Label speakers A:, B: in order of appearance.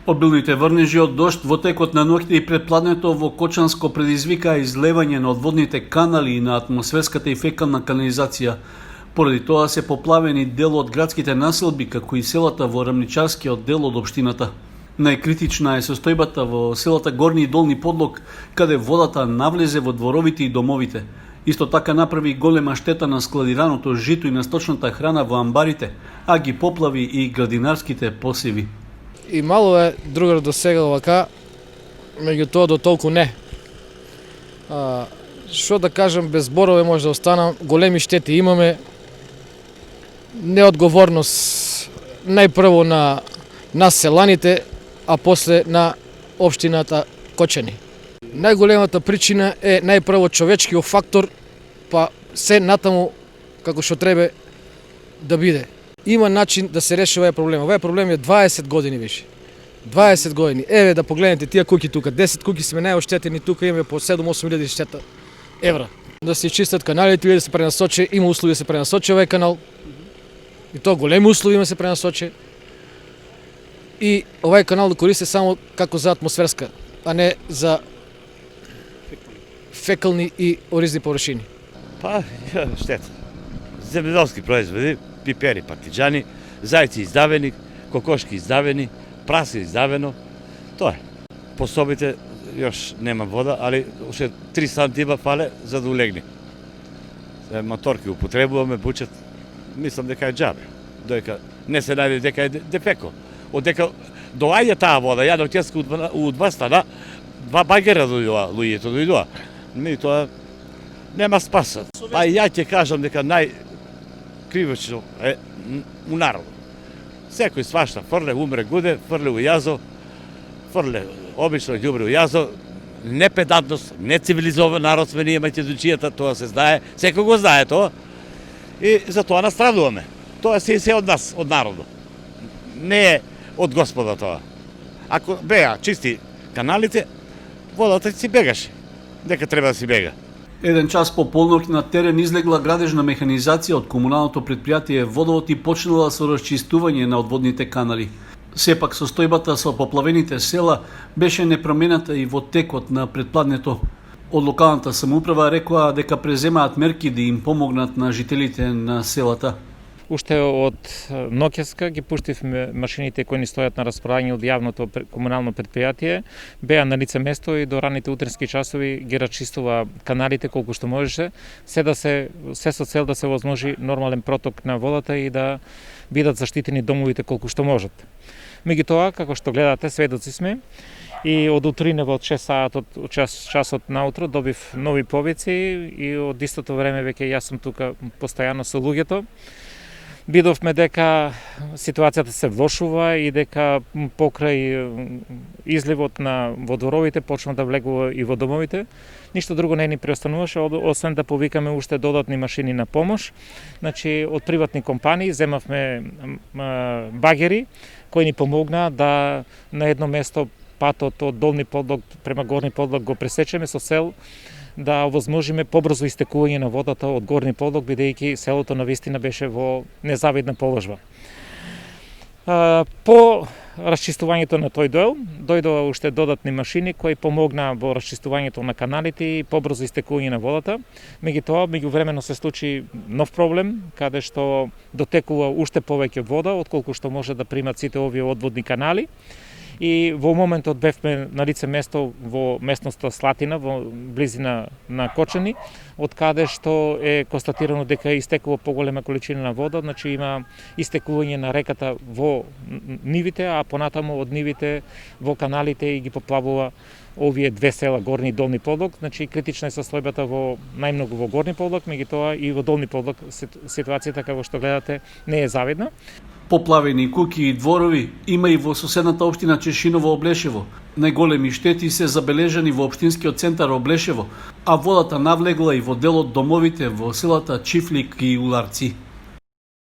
A: Обилните врнежи од дожд во текот на ноќта и предпладнето во Кочанско предизвикаа излевање на одводните канали и на атмосферската и фекална канализација. Поради тоа се поплавени дел од градските населби, како и селата во рамничарскиот дел од општината. Најкритична е состојбата во селата Горни и Долни Подлог, каде водата навлезе во дворовите и домовите. Исто така направи голема штета на складираното жито и на сточната храна во амбарите, а ги поплави и градинарските посеви.
B: И мало е другар до сега вака, меѓутоа до толку не. Што да кажем, без зборови може да останам, големи штети имаме, неодговорност најпрво на нас селаните, а после на општината Кочани. Најголемата причина е најпрво човечкиот фактор, па се натаму како што треба да биде. Има начин да се реши овој проблем. Овој проблем е 20 години више. 20 години. Еве да погледнете тие куќи тука. 10 куќи сме најоштетени тука, имаме по 7-8 илјади штета евра. Да се чистат каналите или да се пренасочи, има услови да се пренасочи овој канал. И тоа големи услови да се пренасочи. И овој канал да користи само како за атмосферска, а не за фекални и оризни површини.
C: Па, штета. Земјоделски производи, пипери, партиџани, зајци издавени, кокошки издавени, прасе издавено. Тоа е. По собите још нема вода, али уште 3 сантима фале за да улегне. Моторки употребуваме, бучат, мислам дека е џабе. Доека не се најде дека е дефеко. Одека доаѓа таа вода, ја доќеска у два стана, 2 багера дојдоа, луѓето дојдоа. Тоа нема спаса. Па ја ќе кажам дека најкривично е у народот. Секој свашта, фрле, умре, гуде, фрле у јазо, фрле обично ѓубре у јазо, непедантност, нецивилизован народ сме ние маќедончијата, тоа се знае, секој го знае тоа. И за тоа настрадуваме. Тоа се од нас, од народот. Не е од Господа тоа. Ако беа чисти каналите, водата си бегаше. Дека треба да си бега.
A: Еден час по полноќ на терен излегла градежна механизација од комуналното предпријатие Водовод и почнала со расчистување на одводните канали. Сепак состојбата со поплавените села беше непромената и во текот на предпладнето. Од локалната самоуправа рекоа дека преземаат мерки да им помогнат на жителите на селата.
D: Уште од ноќеска ги пуштивме машините кои ни стојат на располагање од јавното комунално предпријатие. Беа на лице место и до раните утрински часови ги расчистува каналите колку што можеше, се со цел да се возможи нормален проток на водата и да бидат заштитени домовите колку што можат. Меѓутоа, како што гледате, сведоци сме и од утринево од 6 саат часот наутро добив нови повици и од истото време веќе јас сум тука постојано со луѓето. Видовме дека ситуацијата се влошува и дека покрај изливот на водоровите почна да влегува и во домовите. Ништо друго не ни преостануваше, освен да повикаме уште додатни машини на помош. Значи, од приватни компании земавме багери кои ни помогна да на едно место патот од Долни Подлог према Горни Подлог го пресечеме со цел да овозможиме побрзо истекување на водата од Горни Подлог, бидејќи селото навистина беше во незавидна положба. По расчистувањето на тој дел, дојдоа уште додатни машини кои помогнаа во расчистувањето на каналите и побрзо истекување на водата. Меѓутоа, меѓувремено се случи нов проблем, каде што дотекува уште повеќе вода, отколку што може да примат сите овие одводни канали. И во моментот бевме на лице место во местноста Слатина, во близина на Кочани, од каде што е констатирано дека истекува поголема количина на вода, значи има истекување на реката во нивите, а понатаму од нивите во каналите и ги поплавува овие две села, Горни и Долни Подлог. Значи критична е состојбата во најмногу во Горни Подлог, меѓутоа и во Долни Подлог ситуацијата како што гледате не е завидна.
A: Поплавени куќи и дворови има и во соседната општина Чешиново Облешево. Најголеми штети се забележани во општинскиот центар Облешево, а водата навлегла и во дел од домовите во селата Чифлик и Уларци.